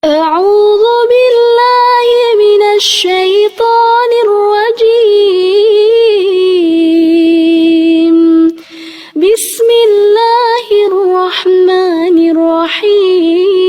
أعوذ بالله من الشيطان الرجيم بسم الله الرحمن الرحيم.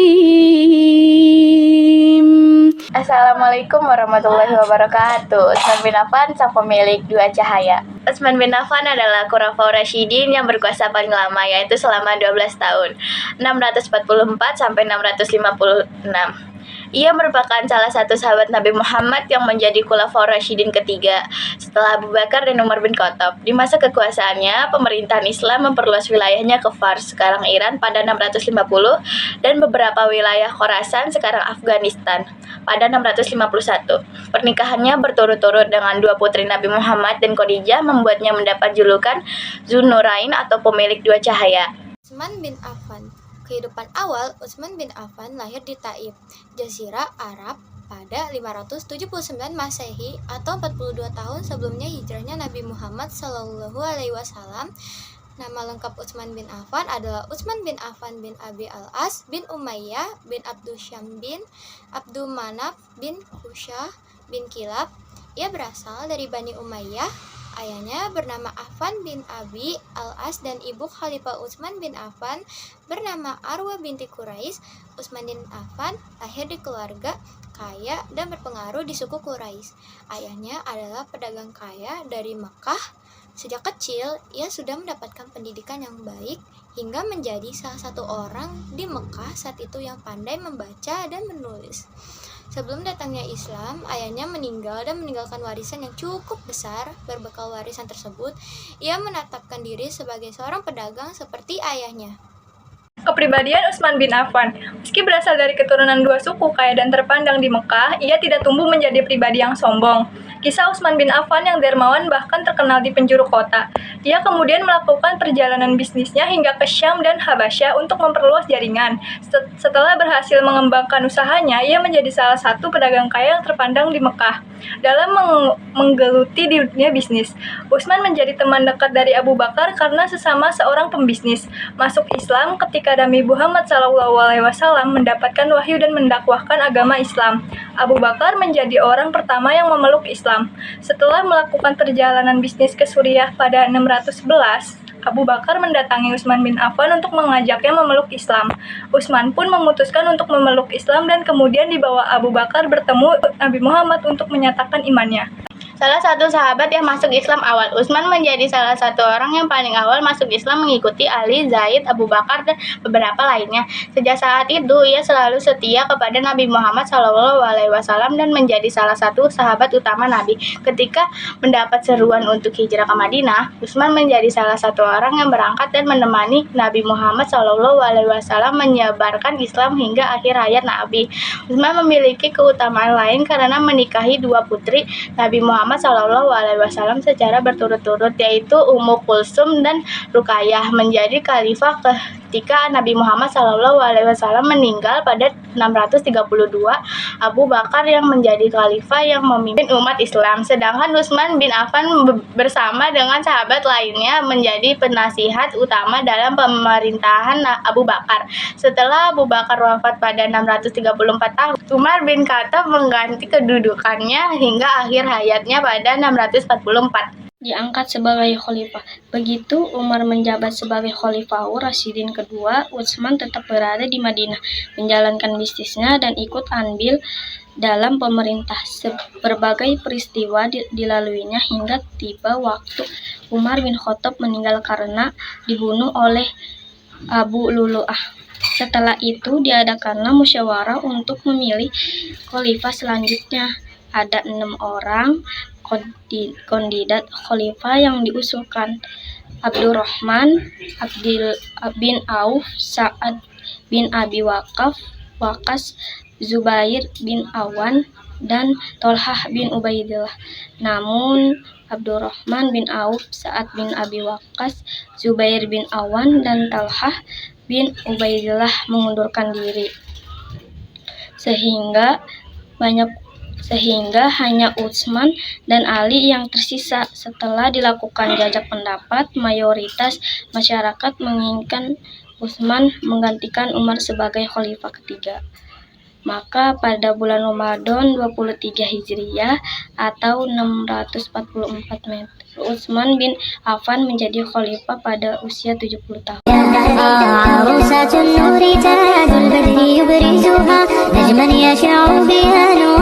Assalamualaikum warahmatullahi wabarakatuh. Utsman bin Affan, sang pemilik dua cahaya. Utsman bin Affan adalah Khulafaur Rasyidin yang berkuasa paling lama, yaitu selama 12 tahun, 644 sampai 656. Ia merupakan salah satu sahabat Nabi Muhammad yang menjadi Khulafaur Rasyidin ketiga setelah Abu Bakar dan Umar bin Khattab. Di masa kekuasaannya, pemerintahan Islam memperluas wilayahnya ke Fars, sekarang Iran, pada 650, dan beberapa wilayah Khorasan, sekarang Afghanistan, pada 651. Pernikahannya berturut-turut dengan dua putri Nabi Muhammad dan Khadijah membuatnya mendapat julukan Dzun-Nurain atau pemilik dua cahaya. Utsman bin Affan. Kehidupan awal Utsman bin Affan lahir di Taif, Jazirah Arab pada 579 Masehi atau 42 tahun sebelumnya hijrahnya Nabi Muhammad SAW. Nama lengkap Utsman bin Affan adalah Utsman bin Affan bin Abi al-As bin Umayyah bin Abdusyam bin Abdul Manaf bin Husyah bin Kilab. Ia berasal dari Bani Umayyah. Ayahnya bernama Affan bin Abi al-As dan ibu Khalifah Utsman bin Affan bernama Arwa binti Quraisy. Utsman bin Affan lahir di keluarga kaya dan berpengaruh di suku Quraisy. Ayahnya adalah pedagang kaya dari Mekah. Sejak kecil, ia sudah mendapatkan pendidikan yang baik hingga menjadi salah satu orang di Mekah saat itu yang pandai membaca dan menulis. Sebelum datangnya Islam, ayahnya meninggal dan meninggalkan warisan yang cukup besar. Berbekal warisan tersebut, ia menetapkan diri sebagai seorang pedagang seperti ayahnya. Kepribadian Utsman bin Affan. Meski berasal dari keturunan dua suku kaya dan terpandang di Mekah, ia tidak tumbuh menjadi pribadi yang sombong. Kisah Utsman bin Affan yang dermawan bahkan terkenal di penjuru kota. Ia kemudian melakukan perjalanan bisnisnya hingga ke Syam dan Habasyah untuk memperluas jaringan. Setelah berhasil mengembangkan usahanya, ia menjadi salah satu pedagang kaya yang terpandang di Mekah. Dalam menggeluti di dunia bisnis, Utsman menjadi teman dekat dari Abu Bakar karena sesama seorang pembisnis. Masuk Islam ketika Nabi Muhammad SAW mendapatkan wahyu dan mendakwahkan agama Islam. Abu Bakar menjadi orang pertama yang memeluk Islam. Setelah melakukan perjalanan bisnis ke Suriah pada 611, Abu Bakar mendatangi Utsman bin Affan untuk mengajaknya memeluk Islam. Utsman pun memutuskan untuk memeluk Islam dan kemudian dibawa Abu Bakar bertemu Nabi Muhammad untuk menyatakan imannya. Salah satu sahabat yang masuk Islam awal, Utsman menjadi salah satu orang yang paling awal masuk Islam mengikuti Ali, Zaid, Abu Bakar, dan beberapa lainnya. Sejak saat itu, ia selalu setia kepada Nabi Muhammad SAW dan menjadi salah satu sahabat utama Nabi. Ketika mendapat seruan untuk hijrah ke Madinah, Utsman menjadi salah satu orang yang berangkat dan menemani Nabi Muhammad SAW menyebarkan Islam hingga akhir hayat Nabi. Utsman memiliki keutamaan lain karena menikahi dua putri Nabi Muhammad SAW secara berturut-turut, yaitu Ummu Kulsum dan Ruqayyah, menjadi khalifah ketika Nabi Muhammad SAW meninggal pada 632. Abu Bakar yang menjadi khalifah yang memimpin umat Islam, sedangkan Utsman bin Affan bersama dengan sahabat lainnya menjadi penasihat utama dalam pemerintahan Abu Bakar. Setelah Abu Bakar wafat pada 634 tahun, Umar bin Khattab mengganti kedudukannya hingga akhir hayatnya pada 644. Diangkat sebagai khalifah. Begitu Umar menjabat sebagai Khulafaur Rasyidin kedua, Utsman tetap berada di Madinah, menjalankan bisnisnya dan ikut andil dalam pemerintah. Berbagai peristiwa dilaluinya hingga tiba waktu Umar bin Khattab meninggal karena dibunuh oleh Abu Lulu'ah. Setelah itu diadakanlah musyawarah untuk memilih khalifah selanjutnya. Ada 6 orang kandidat khalifah yang diusulkan: Abdurrahman bin Auf, Sa'ad bin Abi Waqqas, Zubair bin Awan, dan Thalhah bin Ubaidillah. Namun Abdurrahman bin Auf, Sa'ad bin Abi Waqqas, Zubair bin Awan, dan Thalhah bin Ubaidillah mengundurkan diri, sehingga hanya Utsman dan Ali yang tersisa. Setelah dilakukan jajak pendapat, mayoritas masyarakat menginginkan Utsman menggantikan Umar sebagai khalifah ketiga. Maka pada bulan Ramadan 23 Hijriah atau 644 Utsman bin Affan menjadi khalifah pada usia 70 tahun. عروسة النور تاج البدر يبرزها نجما يشع بها نور